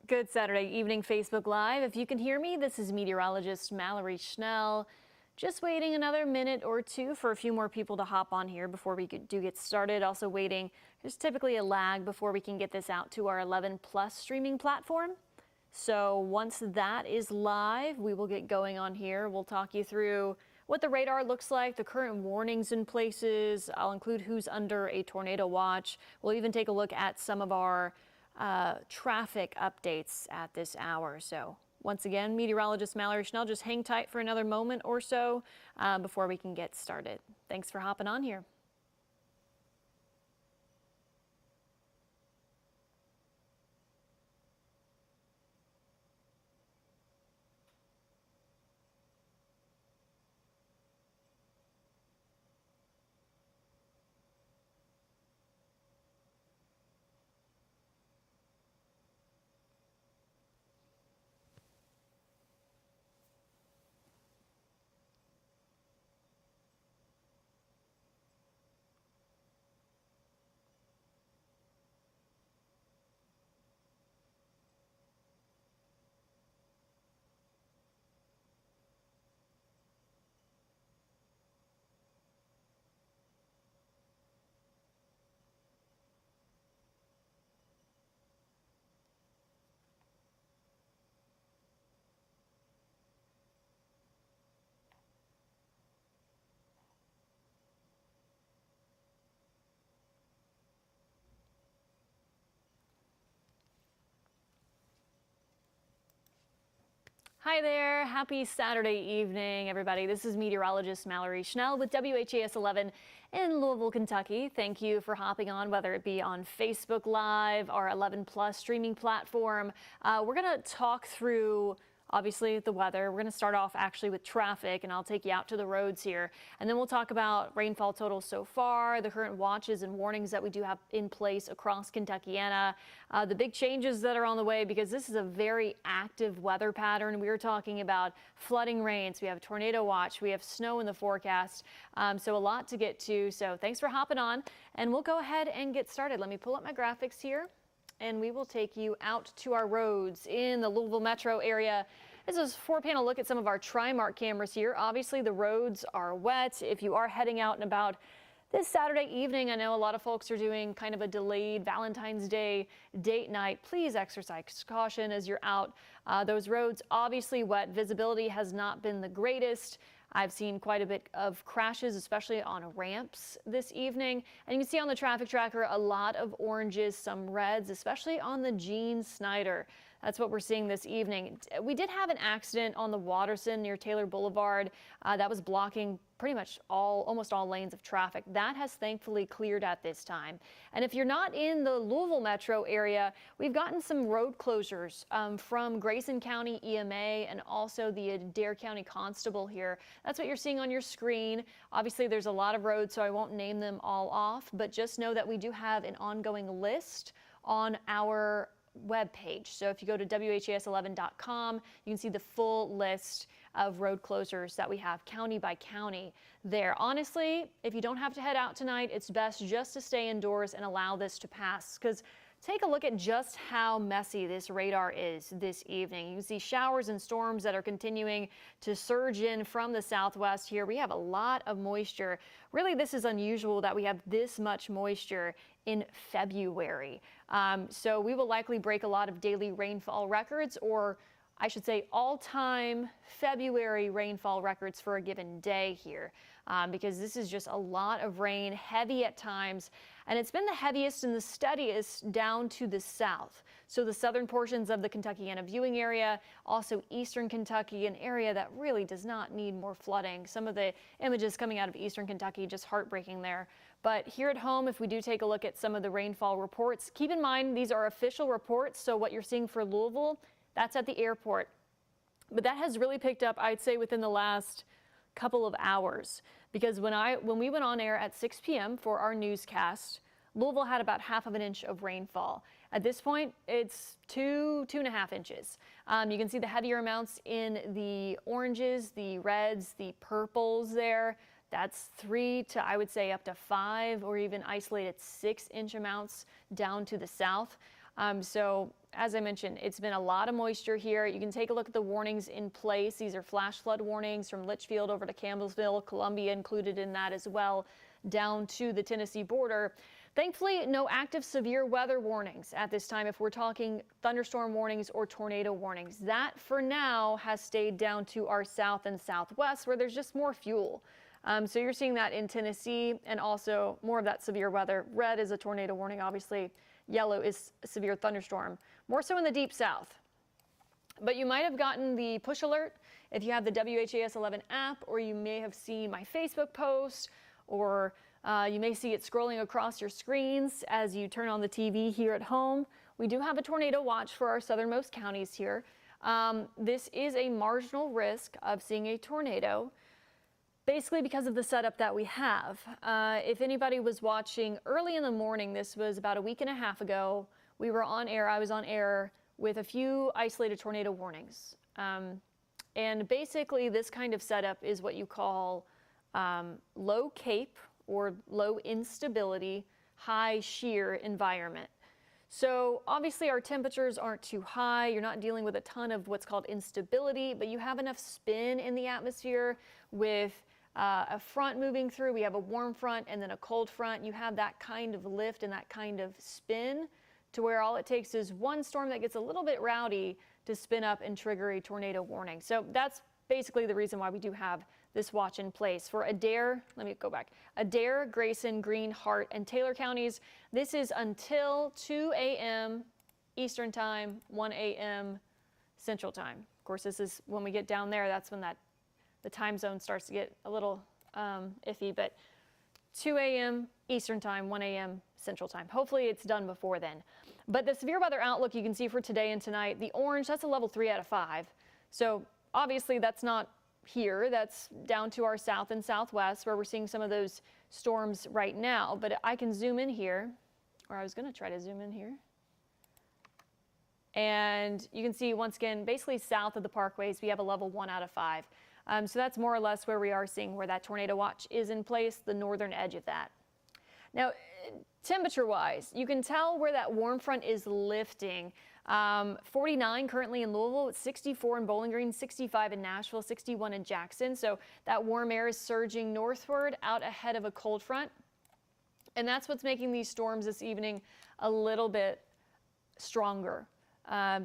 Good Saturday evening Facebook Live. If you can hear me, this is meteorologist Mallory Schnell. Just waiting another minute or two for a few more people to hop on here before we do get started. Also waiting, there's typically a lag before we can get this out to our 11 plus streaming platform. So once that is live, we will get going on here. We'll talk you through what the radar looks like, the current warnings in places. I'll include who's under a tornado watch. We'll even take a look at some of our traffic updates at this hour. So once again, meteorologist Mallory Schnell, just hang tight for another moment or so before we can get started. Thanks for hopping on here. Hi there. Happy Saturday evening, everybody. This is meteorologist Mallory Schnell with WHAS 11 in Louisville, Kentucky. Thank you for hopping on, whether it be on Facebook Live, our 11 plus streaming platform. We're going to talk through obviously the weather. We're going to start off actually with traffic, and I'll take you out to the roads here. And then we'll talk about rainfall totals so far, the current watches and warnings that we do have in place across Kentuckiana, the big changes that are on the way, because this is a very active weather pattern. We are talking about flooding rains. We have a tornado watch. We have snow in the forecast. So a lot to get to. So thanks for hopping on, and we'll go ahead and get started. Let me pull up my graphics here, and we will take you out to our roads in the Louisville metro area. This is a 4-panel look at some of our Trimark cameras here. Obviously, the roads are wet. If you are heading out and about this Saturday evening, I know a lot of folks are doing kind of a delayed Valentine's Day date night. Please exercise caution as you're out. Those roads obviously wet. Visibility has not been the greatest. I've seen quite a bit of crashes, especially on ramps this evening. And you can see on the traffic tracker a lot of oranges, some reds, especially on the Gene Snyder. That's what we're seeing this evening. We did have an accident on the Watterson near Taylor Boulevard that was blocking pretty much almost all lanes of traffic. That has thankfully cleared at this time. And if you're not in the Louisville metro area, we've gotten some road closures from Grayson County EMA and also the Adair County Constable here. That's what you're seeing on your screen. Obviously, there's a lot of roads, so I won't name them all off, but just know that we do have an ongoing list on our web page. So if you go to WHAS11.com, you can see the full list of road closures that we have county by county there. Honestly, if you don't have to head out tonight, it's best just to stay indoors and allow this to pass, because take a look at just how messy this radar is this evening. You can see showers and storms that are continuing to surge in from the southwest here. We have a lot of moisture. Really, this is unusual that we have this much moisture in February. So we will likely break a lot of daily rainfall records, or I should say all-time February rainfall records for a given day here, because this is just a lot of rain, heavy at times, and it's been the heaviest and the steadiest down to the south. So the southern portions of the Kentuckiana viewing area, also eastern Kentucky, an area that really does not need more flooding. Some of the images coming out of eastern Kentucky, just heartbreaking there. But here at home, if we do take a look at some of the rainfall reports, keep in mind these are official reports, so what you're seeing for Louisville, that's at the airport. But that has really picked up, I'd say, within the last couple of hours, because when we went on air at 6 p.m. for our newscast, Louisville had about ½ of an inch of rainfall. At this point, it's 2.5 inches. You can see the heavier amounts in the oranges, the reds, the purples there. That's 3 to, I would say, up to 5 or even isolated 6-inch amounts down to the south. So as I mentioned, it's been a lot of moisture here. You can take a look at the warnings in place. These are flash flood warnings from Litchfield over to Campbellsville, Columbia included in that as well, down to the Tennessee border. Thankfully, no active severe weather warnings at this time if we're talking thunderstorm warnings or tornado warnings. That, for now, has stayed down to our south and southwest where there's just more fuel. So you're seeing that in Tennessee and also more of that severe weather. Red is a tornado warning, obviously. Yellow is a severe thunderstorm, more so in the deep south. But you might have gotten the push alert if you have the WHAS 11 app, or you may have seen my Facebook post, or you may see it scrolling across your screens as you turn on the TV here at home. We do have a tornado watch for our southernmost counties here. This is a marginal risk of seeing a tornado, basically because of the setup that we have. If anybody was watching early in the morning, this was about a week and a half ago, we were on air, I was on air with a few isolated tornado warnings. And basically this kind of setup is what you call low CAPE or low instability, high shear environment. So obviously our temperatures aren't too high. You're not dealing with a ton of what's called instability, but you have enough spin in the atmosphere with a front moving through. We have a warm front and then a cold front. You have that kind of lift and that kind of spin to where all it takes is one storm that gets a little bit rowdy to spin up and trigger a tornado warning. So that's basically the reason why we do have this watch in place. For Adair, let me go back. Adair, Grayson, Greene, Hart, and Taylor counties, this is until 2 a.m. Eastern time, 1 a.m. Central time. Of course, this is when we get down there, that's when the time zone starts to get a little iffy, but 2 a.m. Eastern time, 1 a.m. Central time. Hopefully it's done before then. But the severe weather outlook you can see for today and tonight, the orange, that's a level 3 out of 5. So obviously that's not here, that's down to our south and southwest where we're seeing some of those storms right now. But I can zoom in here, or I was going to try to zoom in here. And you can see once again, basically south of the parkways, we have a level 1 out of 5. So that's more or less where we are seeing where that tornado watch is in place, the northern edge of that. Now, temperature-wise, you can tell where that warm front is lifting. 49 currently in Louisville, 64 in Bowling Green, 65 in Nashville, 61 in Jackson. So that warm air is surging northward out ahead of a cold front. And that's what's making these storms this evening a little bit stronger.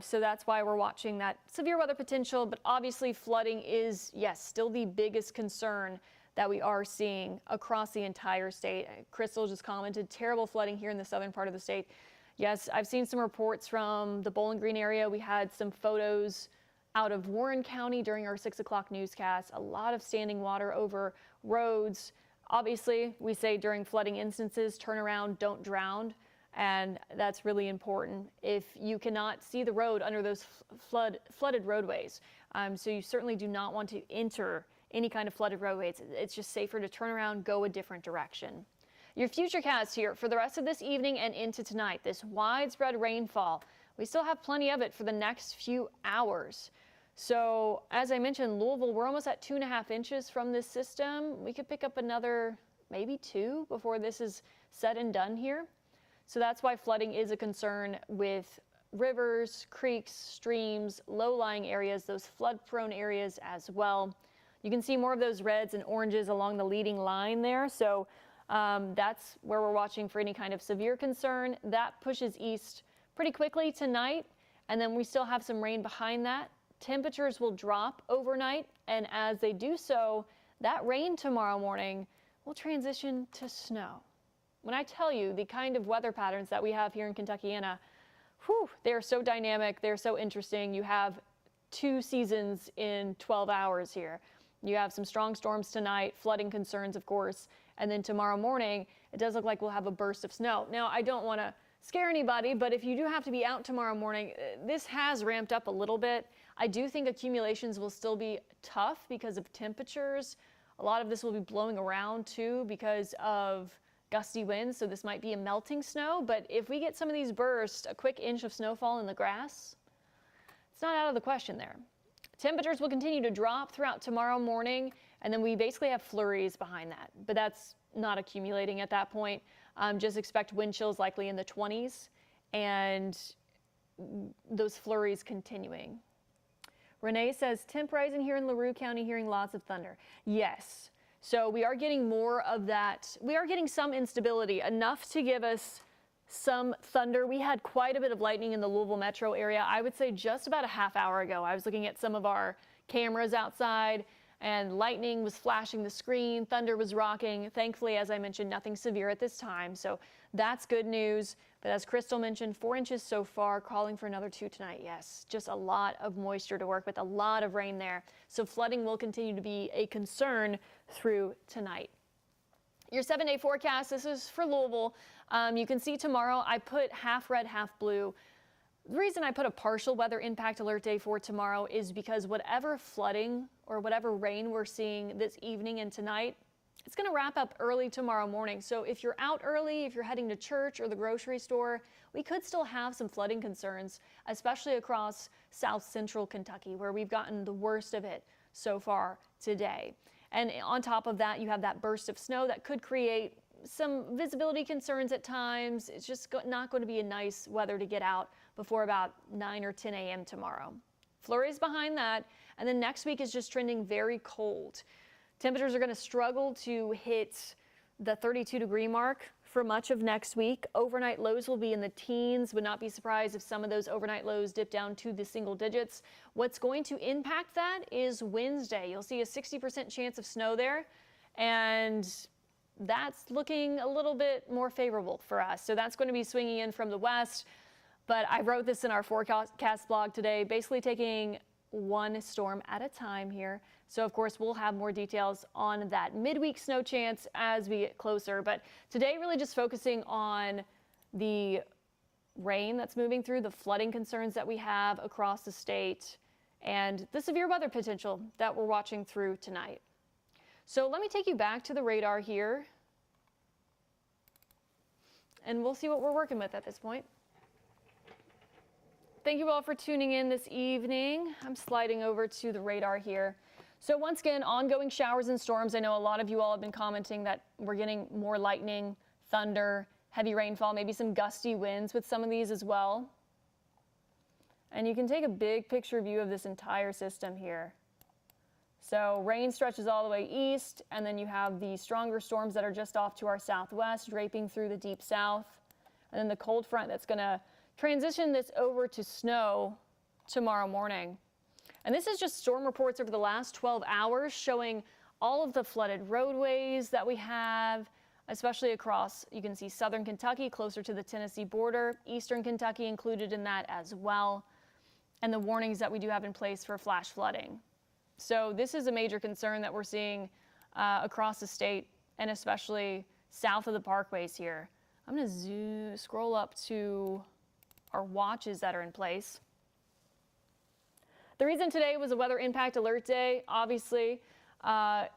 So that's why we're watching that severe weather potential, but obviously flooding is, yes, still the biggest concern that we are seeing across the entire state. Crystal just commented, terrible flooding here in the southern part of the state. Yes, I've seen some reports from the Bowling Green area. We had some photos out of Warren County during our 6 o'clock newscast. A lot of standing water over roads. Obviously, we say during flooding instances, turn around, don't drown. And that's really important if you cannot see the road under those flooded roadways. So you certainly do not want to enter any kind of flooded roadways. It's just safer to turn around, go a different direction. Your futurecast here for the rest of this evening and into tonight, this widespread rainfall. We still have plenty of it for the next few hours. So as I mentioned, Louisville, we're almost at 2.5 inches from this system. We could pick up another maybe 2 before this is said and done here. So that's why flooding is a concern with rivers, creeks, streams, low-lying areas, those flood-prone areas as well. You can see more of those reds and oranges along the leading line there. So that's where we're watching for any kind of severe concern. That pushes east pretty quickly tonight, and then we still have some rain behind that. Temperatures will drop overnight, and as they do so, that rain tomorrow morning will transition to snow. When I tell you the kind of weather patterns that we have here in Kentuckiana, they are so dynamic, they're so interesting. You have 2 seasons in 12 hours here. You have some strong storms tonight, flooding concerns, of course, and then tomorrow morning, it does look like we'll have a burst of snow. Now, I don't want to scare anybody, but if you do have to be out tomorrow morning, this has ramped up a little bit. I do think accumulations will still be tough because of temperatures. A lot of this will be blowing around too because of gusty winds, so this might be a melting snow, but if we get some of these bursts, a quick inch of snowfall in the grass, it's not out of the question there. Temperatures will continue to drop throughout tomorrow morning, and then we basically have flurries behind that, but that's not accumulating at that point. Just expect wind chills likely in the 20s, and those flurries continuing. Renee says, temp rising here in LaRue County, hearing lots of thunder. Yes. So we are getting more of that. We are getting some instability, enough to give us some thunder. We had quite a bit of lightning in the Louisville metro area. I would say just about a half hour ago. I was looking at some of our cameras outside and lightning was flashing the screen. Thunder was rocking. Thankfully, as I mentioned, nothing severe at this time. So that's good news. But as Crystal mentioned, 4 inches so far, calling for another 2 tonight. Yes, just a lot of moisture to work with, a lot of rain there. So flooding will continue to be a concern through tonight. Your 7-day forecast, this is for Louisville. You can see tomorrow I put half red, half blue. The reason I put a partial weather impact alert day for tomorrow is because whatever flooding or whatever rain we're seeing this evening and tonight, it's going to wrap up early tomorrow morning. So if you're out early, if you're heading to church or the grocery store, we could still have some flooding concerns, especially across south central Kentucky, where we've gotten the worst of it so far today. And on top of that, you have that burst of snow that could create some visibility concerns at times. It's just not going to be a nice weather to get out before about 9 or 10 a.m. tomorrow. Flurries behind that, and then next week is just trending very cold. Temperatures are going to struggle to hit the 32-degree mark for much of next week. Overnight lows will be in the teens. Would not be surprised if some of those overnight lows dip down to the single digits. What's going to impact that is Wednesday. You'll see a 60% chance of snow there, and that's looking a little bit more favorable for us. So that's going to be swinging in from the west. But I wrote this in our forecast blog today, basically taking one storm at a time here. So of course we'll have more details on that midweek snow chance as we get closer. But today really just focusing on the rain that's moving through, the flooding concerns that we have across the state, and the severe weather potential that we're watching through tonight. So let me take you back to the radar here, and we'll see what we're working with at this point. Thank you all for tuning in this evening. I'm sliding over to the radar here. So once again, ongoing showers and storms. I know a lot of you all have been commenting that we're getting more lightning, thunder, heavy rainfall, maybe some gusty winds with some of these as well. And you can take a big picture view of this entire system here. So rain stretches all the way east, and then you have the stronger storms that are just off to our southwest, draping through the deep south. And then the cold front that's going to transition this over to snow tomorrow morning. And this is just storm reports over the last 12 hours showing all of the flooded roadways that we have, especially across, you can see southern Kentucky closer to the Tennessee border, eastern Kentucky included in that as well, and the warnings that we do have in place for flash flooding. So this is a major concern that we're seeing across the state, and especially south of the parkways here. I'm going to scroll up to our watches that are in place. The reason today was a weather impact alert day, obviously, all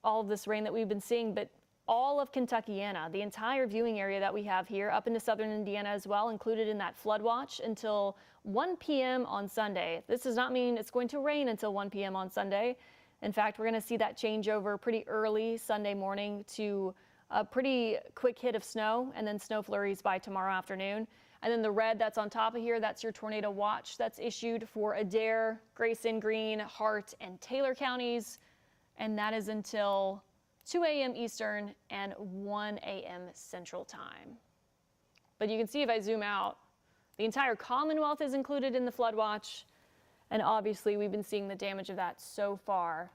of this rain that we've been seeing, but all of Kentuckiana, the entire viewing area that we have here up into southern Indiana as well, included in that flood watch until 1 p.m. on Sunday. This does not mean it's going to rain until 1 p.m. on Sunday. In fact, we're going to see that change over pretty early Sunday morning to a pretty quick hit of snow and then snow flurries by tomorrow afternoon. And then the red that's on top of here, that's your tornado watch that's issued for Adair, Grayson, Greene, Hart, and Taylor counties. And that is until 2 a.m. Eastern and 1 a.m. Central Time. But you can see if I zoom out, the entire Commonwealth is included in the flood watch. And obviously we've been seeing the damage of that so far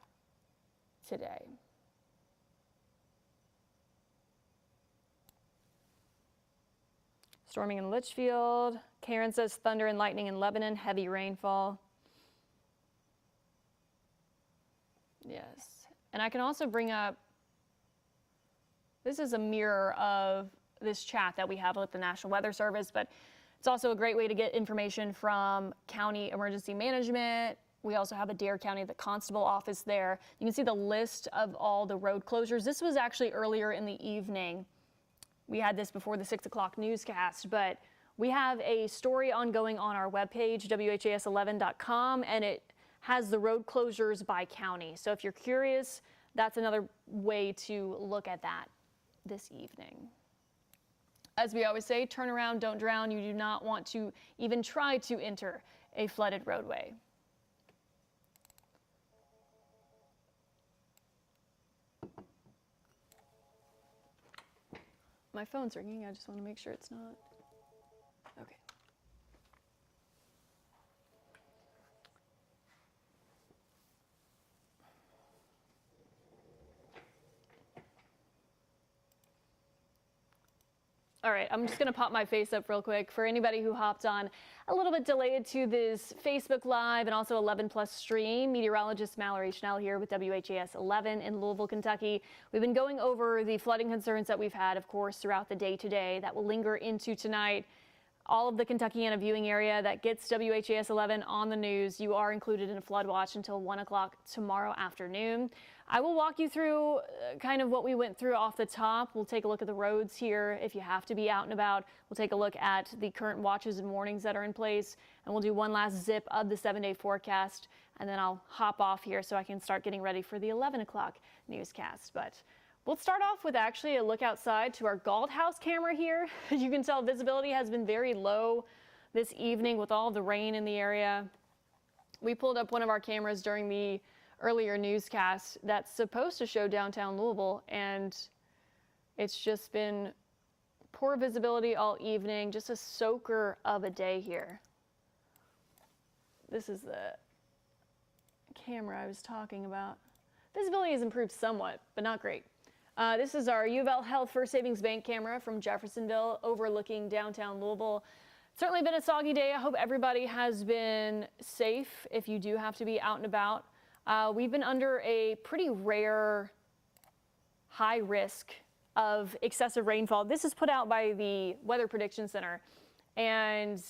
today. Storming in Litchfield. Karen says thunder and lightning in Lebanon, heavy rainfall. Yes. And I can also bring up, this is a mirror of this chat that we have with the National Weather Service, but it's also a great way to get information from county emergency management. We also have Adair County, the constable office there. You can see the list of all the road closures. This was actually earlier in the evening. We had this before the 6 o'clock newscast, but we have a story ongoing on our webpage, WHAS11.com, and it has the road closures by county. So if you're curious, that's another way to look at that this evening. As we always say, turn around, don't drown. You do not want to even try to enter a flooded roadway. My phone's ringing. I just want to make sure it's not. Okay. All right, I'm just gonna pop my face up real quick for anybody who hopped on a little bit delayed to this Facebook Live and also 11 Plus stream. Meteorologist Mallory Schnell here with WHAS 11 in Louisville, Kentucky. We've been going over the flooding concerns that we've had, of course, throughout the day today that will linger into tonight. All of the Kentuckiana viewing area that gets WHAS 11 on the news, you are included in a flood watch until 1 o'clock tomorrow afternoon. I will walk you through kind of what we went through off the top. We'll take a look at the roads here if you have to be out and about. We'll take a look at the current watches and warnings that are in place, and we'll do one last zip of the 7-day forecast, and then I'll hop off here so I can start getting ready for the 11 o'clock newscast. But we'll start off with actually a look outside to our Galt House camera here. As you can tell, visibility has been very low this evening with all the rain in the area. We pulled up one of our cameras during the earlier newscast that's supposed to show downtown Louisville, and it's just been poor visibility all evening, just a soaker of a day here. This is the camera I was talking about. Visibility has improved somewhat, but not great. This is our U of L Health First Savings Bank camera from Jeffersonville overlooking downtown Louisville. Certainly been a soggy day. I hope everybody has been safe if you do have to be out and about. We've been under a pretty rare high risk of excessive rainfall. This is put out by the Weather Prediction Center. And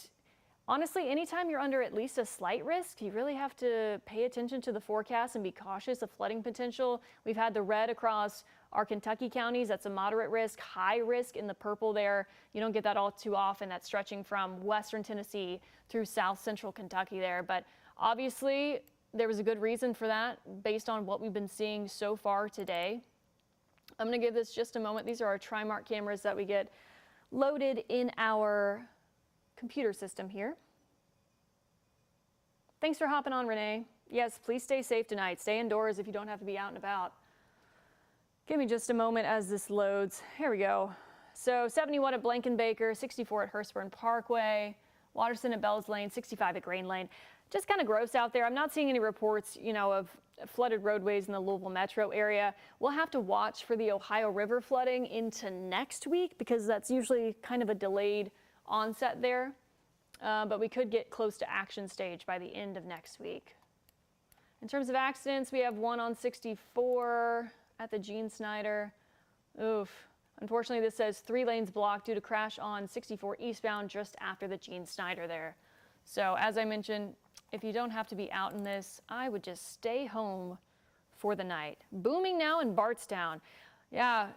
honestly, anytime you're under at least a slight risk, you really have to pay attention to the forecast and be cautious of flooding potential. We've had the red across our Kentucky counties. That's a moderate risk, high risk in the purple there. You don't get that all too often. That's stretching from western Tennessee through south central Kentucky there. But obviously, there was a good reason for that based on what we've been seeing so far today. I'm going to give this just a moment. These are our Trimark cameras that we get loaded in our computer system here. Thanks for hopping on, Renee. Yes, please stay safe tonight. Stay indoors if you don't have to be out and about. Give me just a moment as this loads. Here we go. So 71 at Blankenbaker, 64 at Hurstburn Parkway, Watterson at Bells Lane, 65 at Grain Lane. Just kind of gross out there. I'm not seeing any reports, of flooded roadways in the Louisville metro area. We'll have to watch for the Ohio River flooding into next week because that's usually kind of a delayed onset there. But we could get close to action stage by the end of next week. In terms of accidents, we have one on 64 at the Gene Snyder. Oof. Unfortunately, this says 3 lanes blocked due to crash on 64 eastbound just after the Gene Snyder there. So as I mentioned, if you don't have to be out in this, I would just stay home for the night. Booming now in Bardstown. Yeah,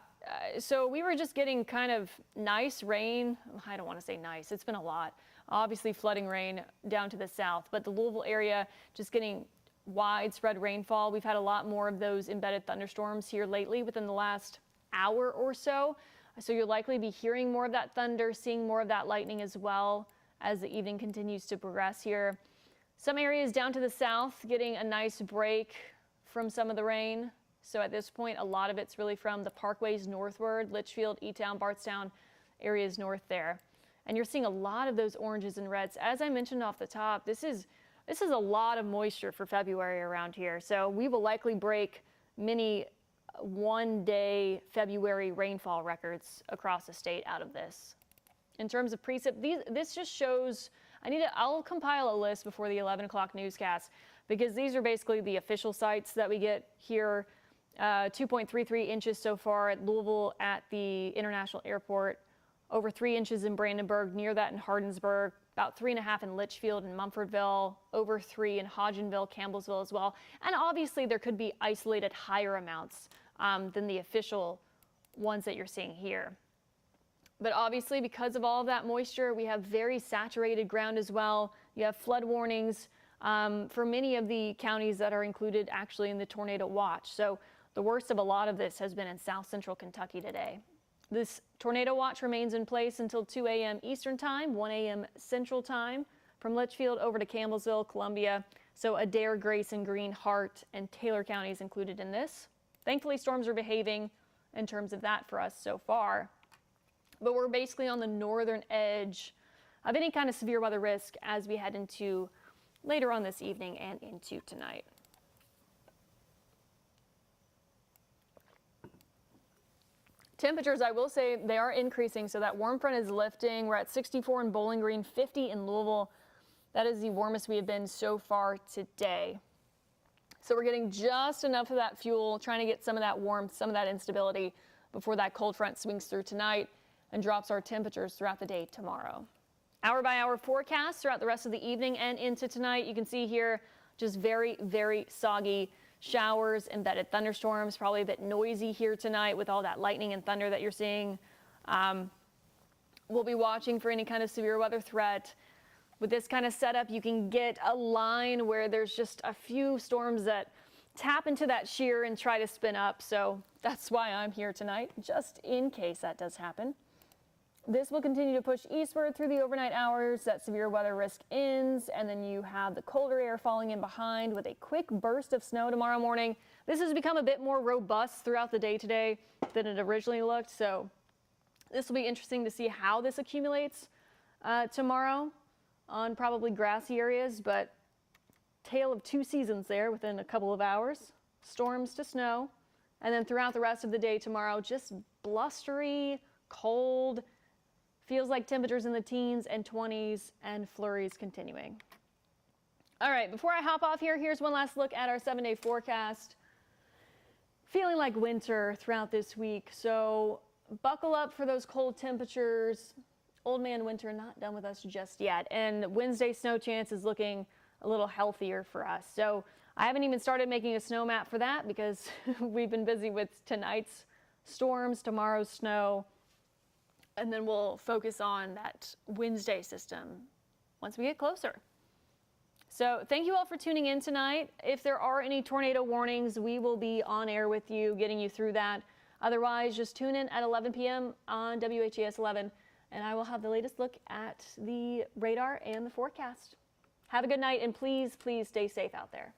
so we were just getting kind of nice rain. I don't want to say nice. It's been a lot. Obviously flooding rain down to the south, but the Louisville area just getting widespread rainfall. We've had a lot more of those embedded thunderstorms here lately within the last hour or so. So you'll likely be hearing more of that thunder, seeing more of that lightning as well as the evening continues to progress here. Some areas down to the south getting a nice break from some of the rain. So at this point, a lot of it's really from the parkways northward, Litchfield, E-Town, Bardstown areas north there. And you're seeing a lot of those oranges and reds. As I mentioned off the top, this is a lot of moisture for February around here. So we will likely break many one-day February rainfall records across the state out of this. In terms of precip, this just shows, I'll compile a list before the 11 o'clock newscast because these are basically the official sites that we get here. 2.33 inches so far at Louisville at the International Airport, over 3 inches in Brandenburg, near that in Hardinsburg, about 3.5 in Litchfield and Mumfordville, over 3 in Hodgenville, Campbellsville as well. And obviously there could be isolated higher amounts than the official ones that you're seeing here. But obviously because of all of that moisture, we have very saturated ground as well. You have flood warnings for many of the counties that are included actually in the tornado watch. So the worst of a lot of this has been in south central Kentucky today. This tornado watch remains in place until 2 a.m. Eastern Time, 1 a.m. Central Time, from Litchfield over to Campbellsville, Columbia. So Adair, Grayson, Green, Hart, and Taylor counties included in this. Thankfully, storms are behaving in terms of that for us so far. But we're basically on the northern edge of any kind of severe weather risk as we head into later on this evening and into tonight. Temperatures, I will say, they are increasing, so that warm front is lifting. We're at 64 in Bowling Green, 50 in Louisville. That is the warmest we have been so far today. So we're getting just enough of that fuel, trying to get some of that warmth, some of that instability before that cold front swings through tonight and drops our temperatures throughout the day tomorrow. Hour by hour forecast throughout the rest of the evening and into tonight. You can see here just very, very soggy showers, embedded thunderstorms, probably a bit noisy here tonight with all that lightning and thunder that you're seeing. We'll be watching for any kind of severe weather threat. With this kind of setup, you can get a line where there's just a few storms that tap into that shear and try to spin up. So that's why I'm here tonight, just in case that does happen. This will continue to push eastward through the overnight hours. That severe weather risk ends, and then you have the colder air falling in behind with a quick burst of snow tomorrow morning. This has become a bit more robust throughout the day today than it originally looked, so this will be interesting to see how this accumulates tomorrow on probably grassy areas, but tale of two seasons there within a couple of hours. Storms to snow, and then throughout the rest of the day tomorrow, just blustery, cold. Feels like temperatures in the teens and 20s and flurries continuing. All right, before I hop off here, here's one last look at our 7-day forecast. Feeling like winter throughout this week, so buckle up for those cold temperatures. Old man winter not done with us just yet, and Wednesday snow chance is looking a little healthier for us. So I haven't even started making a snow map for that because we've been busy with tonight's storms, tomorrow's snow, and then we'll focus on that Wednesday system once we get closer. So thank you all for tuning in tonight. If there are any tornado warnings, we will be on air with you, getting you through that. Otherwise, just tune in at 11 p.m. on WHAS 11, and I will have the latest look at the radar and the forecast. Have a good night, and please, please stay safe out there.